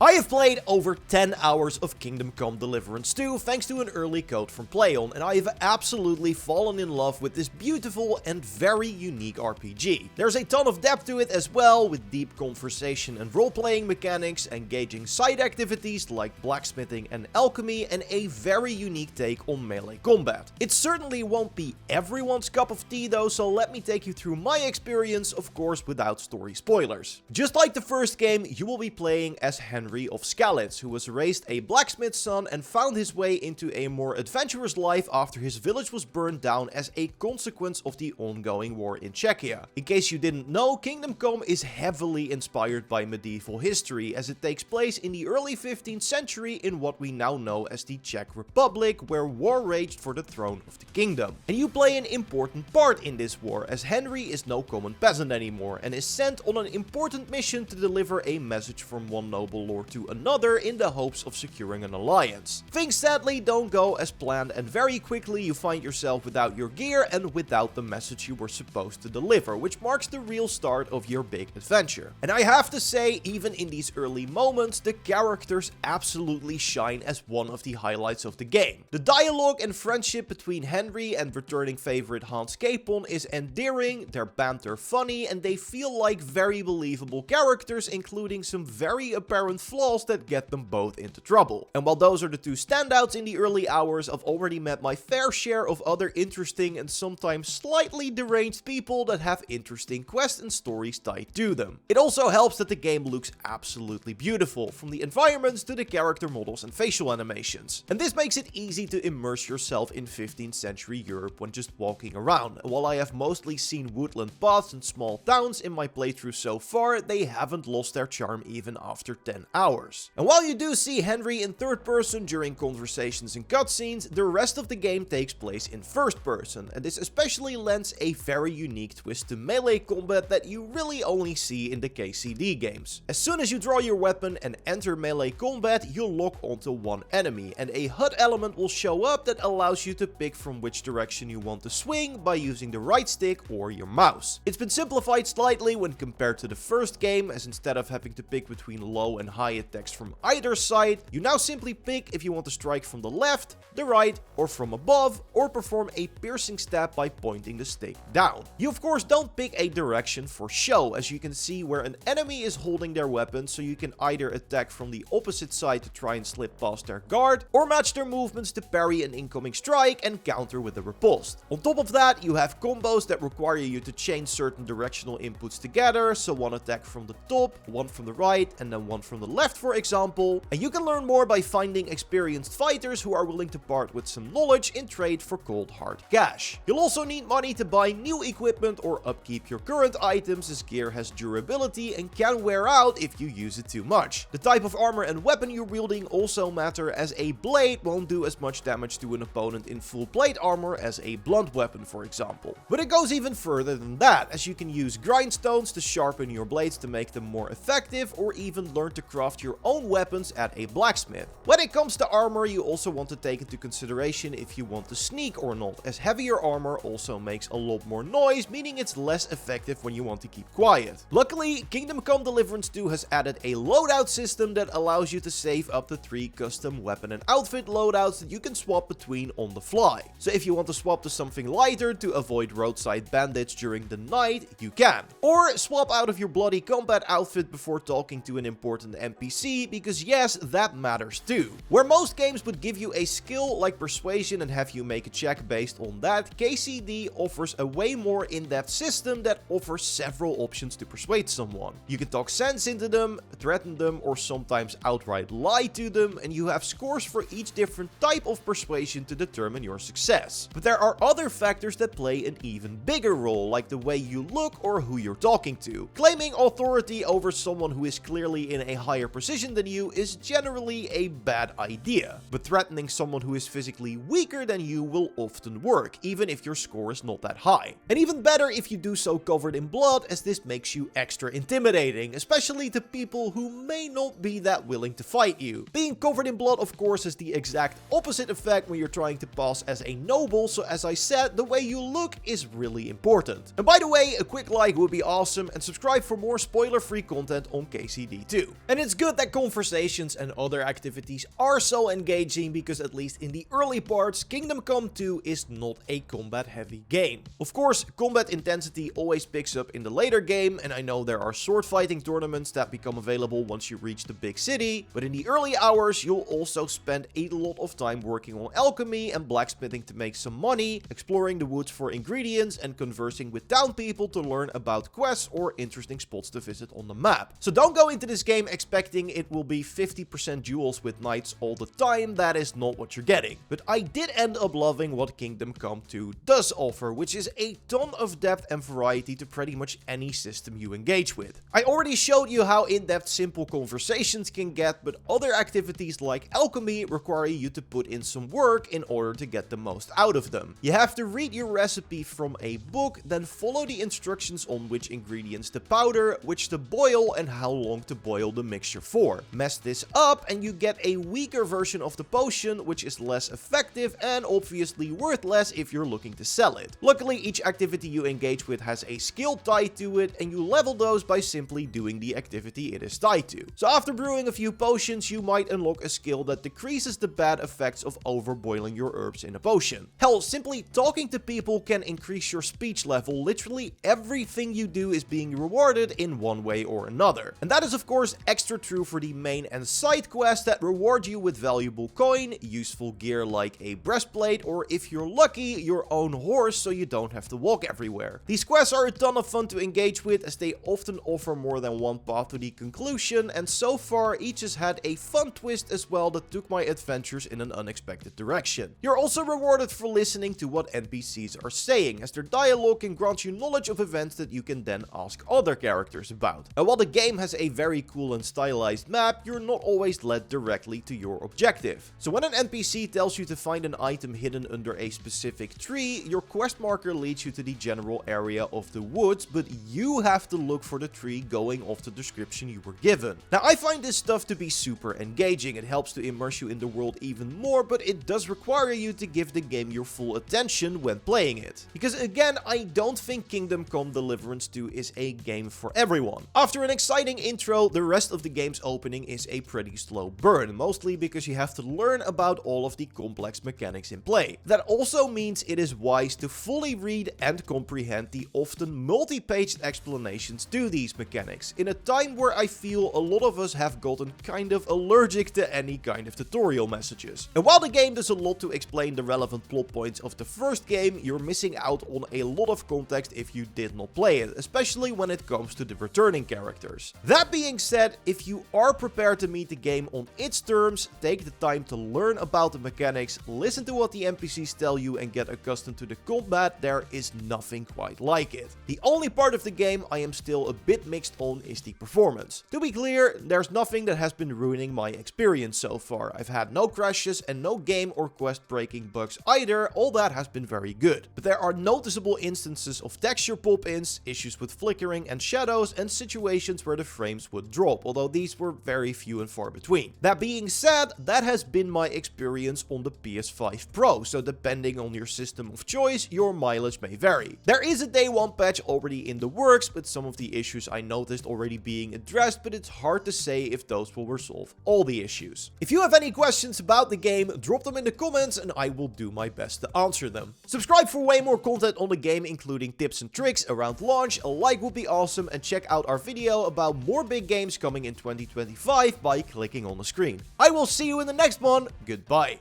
I have played over 10 hours of Kingdom Come Deliverance 2 thanks to an early code from PlayOn, and I have absolutely fallen in love with this beautiful and very unique RPG. There's a ton of depth to it as well, with deep conversation and role-playing mechanics, engaging side activities like blacksmithing and alchemy, and a very unique take on melee combat. It certainly won't be everyone's cup of tea though, so let me take you through my experience, of course without story spoilers. Just like the first game, you will be playing as Henry of Skalitz, who was raised a blacksmith's son and found his way into a more adventurous life after his village was burned down as a consequence of the ongoing war in Czechia. In case you didn't know, Kingdom Come is heavily inspired by medieval history, as it takes place in the early 15th century in what we now know as the Czech Republic, where war raged for the throne of the kingdom. And you play an important part in this war, as Henry is no common peasant anymore and is sent on an important mission to deliver a message from one noble lord to another in the hopes of securing an alliance. Things sadly don't go as planned, and very quickly you find yourself without your gear and without the message you were supposed to deliver, which marks the real start of your big adventure. And I have to say, even in these early moments, the characters absolutely shine as one of the highlights of the game. The dialogue and friendship between Henry and returning favorite Hans Capon is endearing, their banter funny, and they feel like very believable characters, including some very apparent flaws that get them both into trouble. And while those are the two standouts in the early hours, I've already met my fair share of other interesting and sometimes slightly deranged people that have interesting quests and stories tied to them. It also helps that the game looks absolutely beautiful, from the environments to the character models and facial animations. And this makes it easy to immerse yourself in 15th century Europe when just walking around. And while I have mostly seen woodland paths and small towns in my playthrough so far, they haven't lost their charm even after 10 hours. And while you do see Henry in third person during conversations and cutscenes, the rest of the game takes place in first person, and this especially lends a very unique twist to melee combat that you really only see in the KCD games. As soon as you draw your weapon and enter melee combat, you'll lock onto one enemy, and a HUD element will show up that allows you to pick from which direction you want to swing by using the right stick or your mouse. It's been simplified slightly when compared to the first game, as instead of having to pick between low and high attacks from either side, you now simply pick if you want to strike from the left, the right, or from above, or perform a piercing stab by pointing the stick down. You of course don't pick a direction for show, as you can see where an enemy is holding their weapon, so you can either attack from the opposite side to try and slip past their guard, or match their movements to parry an incoming strike and counter with a riposte. On top of that, you have combos that require you to chain certain directional inputs together, so one attack from the top, one from the right, and then one from the left, for example. And you can learn more by finding experienced fighters who are willing to part with some knowledge in trade for cold hard cash. You'll also need money to buy new equipment or upkeep your current items, as gear has durability and can wear out if you use it too much. The type of armor and weapon you're wielding also matter, as a blade won't do as much damage to an opponent in full plate armor as a blunt weapon, for example. But it goes even further than that, as you can use grindstones to sharpen your blades to make them more effective, or even learn to craft your own weapons at a blacksmith. When it comes to armor, you also want to take into consideration if you want to sneak or not, as heavier armor also makes a lot more noise, meaning it's less effective when you want to keep quiet. Luckily, Kingdom Come Deliverance 2 has added a loadout system that allows you to save up to 3 custom weapon and outfit loadouts that you can swap between on the fly. So if you want to swap to something lighter to avoid roadside bandits during the night, you can. Or swap out of your bloody combat outfit before talking to an important NPC, because yes, that matters too. Where most games would give you a skill like persuasion and have you make a check based on that, KCD offers a way more in-depth system that offers several options to persuade someone. You can talk sense into them, threaten them, or sometimes outright lie to them, and you have scores for each different type of persuasion to determine your success. But there are other factors that play an even bigger role, like the way you look or who you're talking to. Claiming authority over someone who is clearly in a higher position than you is generally a bad idea, but threatening someone who is physically weaker than you will often work, even if your score is not that high. And even better if you do so covered in blood, as this makes you extra intimidating, especially to people who may not be that willing to fight you. Being covered in blood, of course, has the exact opposite effect when you're trying to pass as a noble, so as I said, the way you look is really important. And by the way, a quick like would be awesome, and subscribe for more spoiler-free content on KCD too. And in it's good that conversations and other activities are so engaging because at least in the early parts, Kingdom Come 2 is not a combat heavy game. Of course, combat intensity always picks up in the later game, and I know there are sword fighting tournaments that become available once you reach the big city, but in the early hours you'll also spend a lot of time working on alchemy and blacksmithing to make some money, exploring the woods for ingredients, and conversing with town people to learn about quests or interesting spots to visit on the map. So don't go into this game expecting it will be 50% duels with knights all the time. That is not what you're getting. But I did end up loving what Kingdom Come 2 does offer, which is a ton of depth and variety to pretty much any system you engage with. I already showed you how in-depth simple conversations can get, but other activities like alchemy require you to put in some work in order to get the most out of them. You have to read your recipe from a book, then follow the instructions on which ingredients to powder, which to boil, and how long to boil the mixture for. Mess this up and you get a weaker version of the potion, which is less effective and obviously worth less if you're looking to sell it. Luckily, each activity you engage with has a skill tied to it, and you level those by simply doing the activity it is tied to. So after brewing a few potions, you might unlock a skill that decreases the bad effects of overboiling your herbs in a potion. Hell, simply talking to people can increase your speech level. Literally everything you do is being rewarded in one way or another. And that is of course extra true for the main and side quests that reward you with valuable coin, useful gear like a breastplate, or if you're lucky, your own horse so you don't have to walk everywhere. These quests are a ton of fun to engage with as they often offer more than one path to the conclusion, and so far each has had a fun twist as well that took my adventures in an unexpected direction. You're also rewarded for listening to what NPCs are saying, as their dialogue can grant you knowledge of events that you can then ask other characters about. And while the game has a very cool and stylized map, you're not always led directly to your objective. So when an NPC tells you to find an item hidden under a specific tree, your quest marker leads you to the general area of the woods, but you have to look for the tree going off the description you were given. Now I find this stuff to be super engaging. It helps to immerse you in the world even more, but it does require you to give the game your full attention when playing it. Because again, I don't think Kingdom Come Deliverance 2 is a game for everyone. After an exciting intro, the rest of the game's opening is a pretty slow burn, mostly because you have to learn about all of the complex mechanics in play. That also means it is wise to fully read and comprehend the often multi-paged explanations to these mechanics, in a time where I feel a lot of us have gotten kind of allergic to any kind of tutorial messages. And while the game does a lot to explain the relevant plot points of the first game, you're missing out on a lot of context if you did not play it, especially when it comes to the returning characters. That being said, if you are prepared to meet the game on its terms, take the time to learn about the mechanics, listen to what the NPCs tell you, and get accustomed to the combat, there is nothing quite like it. The only part of the game I am still a bit mixed on is the performance. To be clear, there's nothing that has been ruining my experience so far. I've had no crashes and no game or quest breaking bugs either. All that has been very good. But there are noticeable instances of texture pop-ins, issues with flickering and shadows, and situations where the frames would drop, although these were very few and far between. That being said, that has been my experience on the PS5 Pro, so depending on your system of choice, your mileage may vary. There is a day one patch already in the works, with some of the issues I noticed already being addressed, but it's hard to say if those will resolve all the issues. If you have any questions about the game, drop them in the comments and I will do my best to answer them. Subscribe for way more content on the game, including tips and tricks around launch. A like would be awesome, and check out our video about more big games coming in 2025 by clicking on the screen. I will see you in the next one. Goodbye.